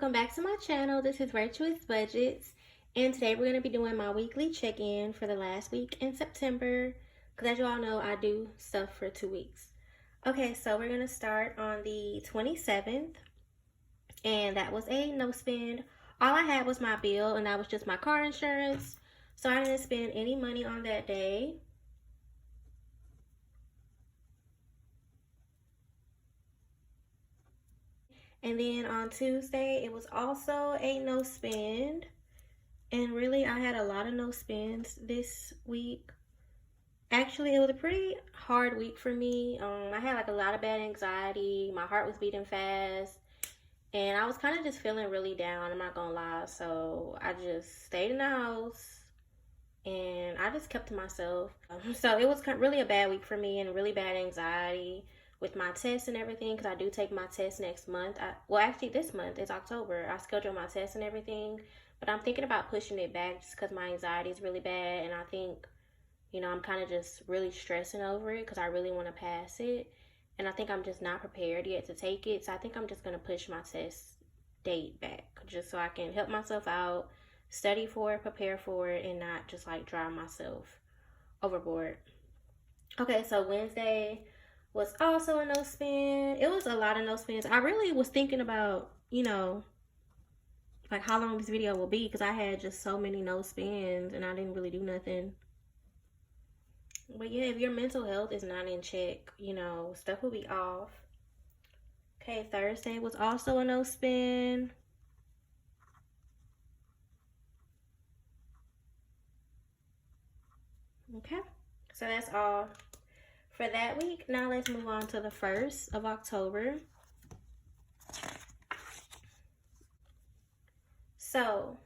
welcome back to my channel. This is Virtuous Budgets, and today we're going to be doing my weekly check-in for the last week in September, because as you all know, I do stuff for 2 weeks. Okay, so we're going to start on the 27th, and that was a no spend. All I had was my bill, and that was just my car insurance, so I didn't spend any money on that day. And then on Tuesday, it was also a no spend. And really, I had a lot of no spends this week. Actually, it was a pretty hard week for me. I had like a lot of bad anxiety. My heart was beating fast. And I was kind of just feeling really down, I'm not gonna lie. So I just stayed in the house. And I just kept to myself. So it was really a bad week for me and really bad anxiety with my tests and everything, because I do take my test next month. Well, actually this month is October. I scheduled my tests and everything, but I'm thinking about pushing it back just because my anxiety is really bad, and I think, you know, I'm kind of just really stressing over it because I really want to pass it, and I think I'm just not prepared yet to take it. So I think I'm just going to push my test date back just so I can help myself out, study for it, prepare for it, and not just like drive myself overboard. Okay, so Wednesday was also a no spend. It was a lot of no spends. I really was thinking about, you know, like how long this video will be, because I had just so many no spends and I didn't really do nothing. But yeah, if your mental health is not in check, you know, stuff will be off. Okay, Thursday was also a no spend. Okay, so that's all for that week. Now let's move on to the 1st of October. So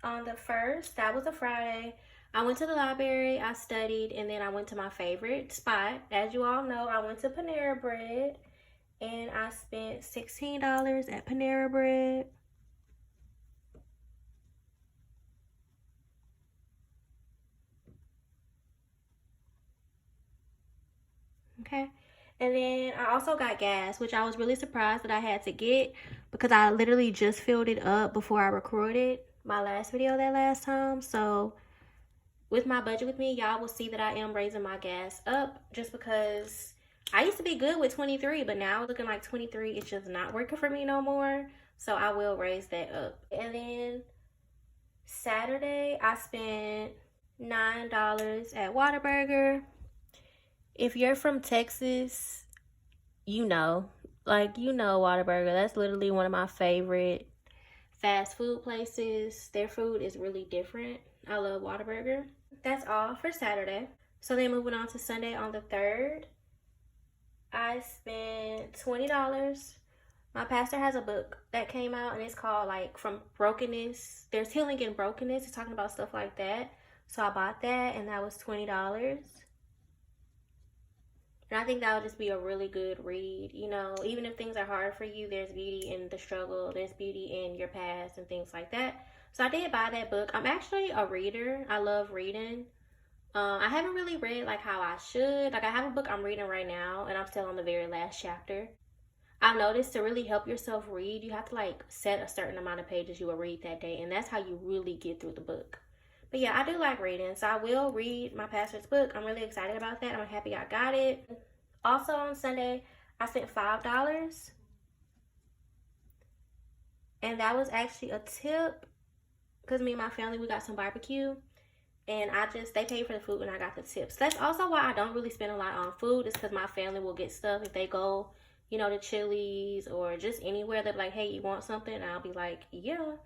on the 1st, that was a Friday, I went to the library, I studied, and then I went to my favorite spot. As you all know, I went to Panera Bread, and I spent $16 at Panera Bread. Okay, and then I also got gas, which I was really surprised that I had to get, because I literally just filled it up before I recorded my last video that last time. So with my budget with me, y'all will see that I am raising my gas up, just because I used to be good with 23, but now looking like 23 is just not working for me no more. So I will raise that up. And then Saturday, I spent $9 at Whataburger. If you're from Texas, you know, Whataburger. That's literally one of my favorite fast food places. Their food is really different. I love Whataburger. That's all for Saturday. So then moving on to Sunday on the 3rd, I spent $20. My pastor has a book that came out, and it's called like From Brokenness. There's Healing in Brokenness. It's talking about stuff like that. So I bought that, and that was $20. And I think that would just be a really good read. You know, even if things are hard for you, there's beauty in the struggle. There's beauty in your past and things like that. So I did buy that book. I'm actually a reader. I love reading. I haven't really read like how I should. Like I have a book I'm reading right now, and I'm still on the very last chapter. I've noticed to really help yourself read, you have to like set a certain amount of pages you will read that day. And that's how you really get through the book. But yeah, I do like reading, so I will read my pastor's book. I'm really excited about that. I'm happy I got it. Also on Sunday, I spent $5. And that was actually a tip, because me and my family, we got some barbecue. And they paid for the food and I got the tips. That's also why I don't really spend a lot on food, is because my family will get stuff if they go, you know, to Chili's or just anywhere. They're like, hey, you want something? And I'll be like, yeah.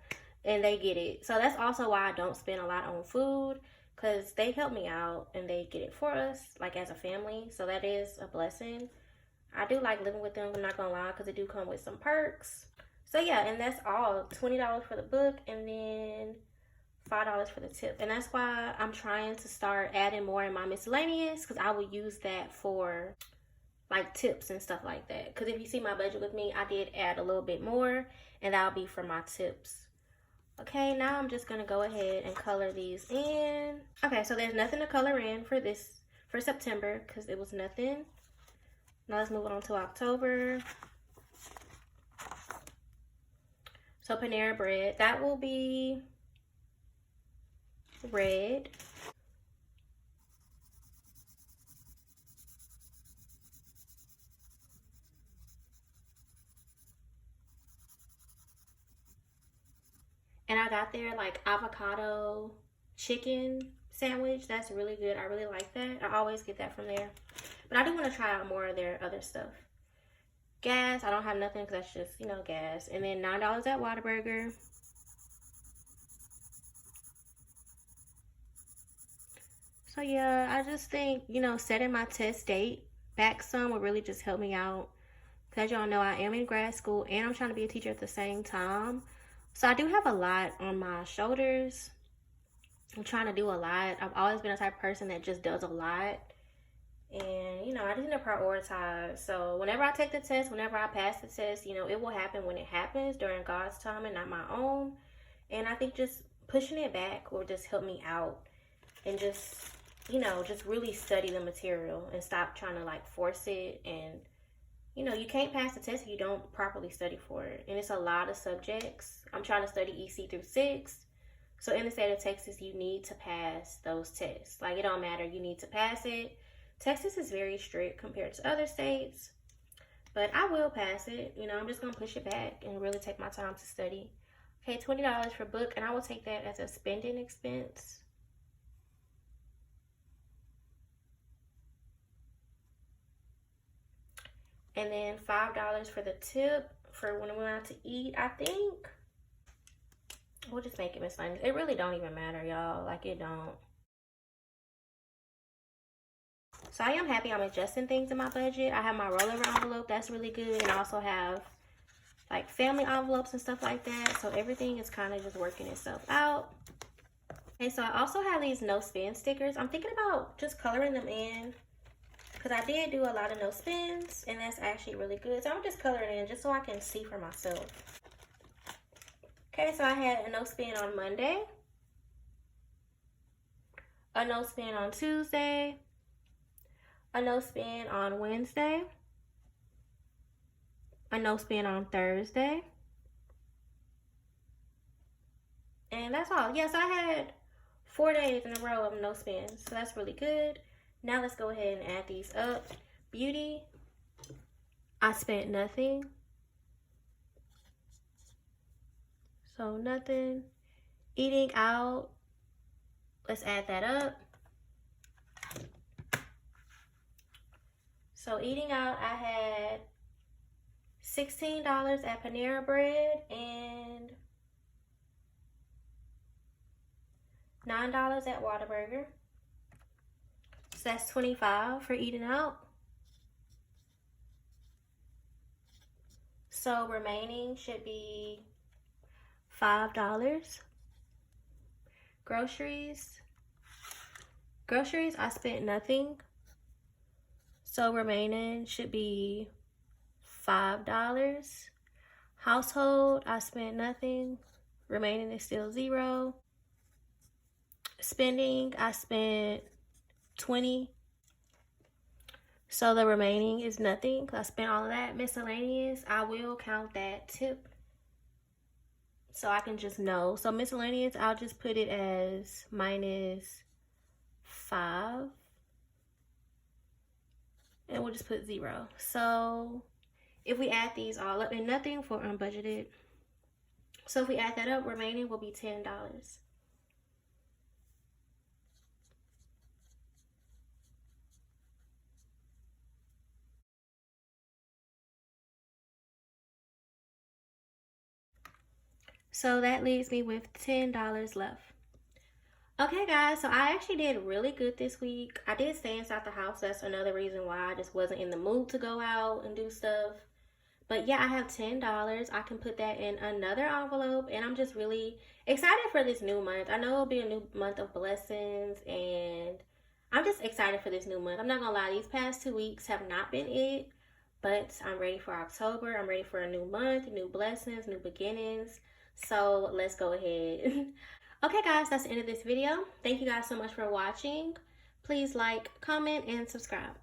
And they get it. So that's also why I don't spend a lot on food, because they help me out and they get it for us, like as a family. So that is a blessing. I do like living with them, I'm not gonna lie, because it do come with some perks. So yeah, and that's all. $20 for the book, and then $5 for the tip. And that's why I'm trying to start adding more in my miscellaneous, because I will use that for like tips and stuff like that. Because if you see my budget with me, I did add a little bit more, and that'll be for my tips. Okay, now I'm just gonna go ahead and color these in. Okay, so there's nothing to color in for September, because it was nothing. Now let's move on to October. So Panera Bread, that will be red. And I got their like avocado chicken sandwich. That's really good. I really like that. I always get that from there. But I do want to try out more of their other stuff. Gas, I don't have nothing because that's just, you know, gas. And then $9 at Whataburger. So yeah, I just think, you know, setting my test date back some would really just help me out. Because y'all know I am in grad school and I'm trying to be a teacher at the same time. So I do have a lot on my shoulders. I'm trying to do a lot. I've always been a type of person that just does a lot. And, you know, I just need to prioritize. So whenever I take the test, whenever I pass the test, you know, it will happen when it happens during God's time and not my own. And I think just pushing it back will just help me out. And just, you know, just really study the material and stop trying to like force it. And, you know, you can't pass the test if you don't properly study for it. And it's a lot of subjects. I'm trying to study EC through 6. So in the state of Texas, you need to pass those tests. Like, it don't matter. You need to pass it. Texas is very strict compared to other states. But I will pass it. You know, I'm just going to push it back and really take my time to study. Okay, $20 for book. And I will take that as a spending expense. And then $5 for the tip for when we went out to eat, I think. We'll just make it miscellaneous. It really don't even matter, y'all. Like, it don't. So I am happy I'm adjusting things in my budget. I have my rollover envelope. That's really good. And I also have, like, family envelopes and stuff like that. So everything is kind of just working itself out. Okay, so I also have these no spend stickers. I'm thinking about just coloring them in, because I did do a lot of no spends, and that's actually really good. So I'm just coloring in just so I can see for myself. Okay, so I had a no spend on Monday, a no spend on Tuesday, a no spend on Wednesday, a no spend on Thursday, and that's all. Yes, I had 4 days in a row of no spends, so that's really good. Now let's go ahead and add these up. Beauty, I spent nothing. So nothing. Eating out, let's add that up. So eating out, I had $16 at Panera Bread and $9 at Whataburger. So that's $25 for eating out. So remaining should be $5. Groceries, I spent nothing. So remaining should be $5. Household, I spent nothing. Remaining is still $0. Spending, I spent $20. So the remaining is nothing because I spent all of that. Miscellaneous, I will count that tip so I can just know. So miscellaneous, I'll just put it as -5. And we'll just put 0. So if we add these all up, and nothing for unbudgeted. So if we add that up, remaining will be $10. So that leaves me with $10 left. Okay guys, so I actually did really good this week. I did stay inside the house. That's another reason why I just wasn't in the mood to go out and do stuff. But yeah, I have $10. I can put that in another envelope, and I'm just really excited for this new month. I know it'll be a new month of blessings, and I'm just excited for this new month. I'm not gonna lie, these past 2 weeks have not been it, but I'm ready for October. I'm ready for a new month, new blessings, new beginnings. So let's go ahead. Okay guys, that's the end of this video. Thank you guys so much for watching. Please like, comment, and subscribe.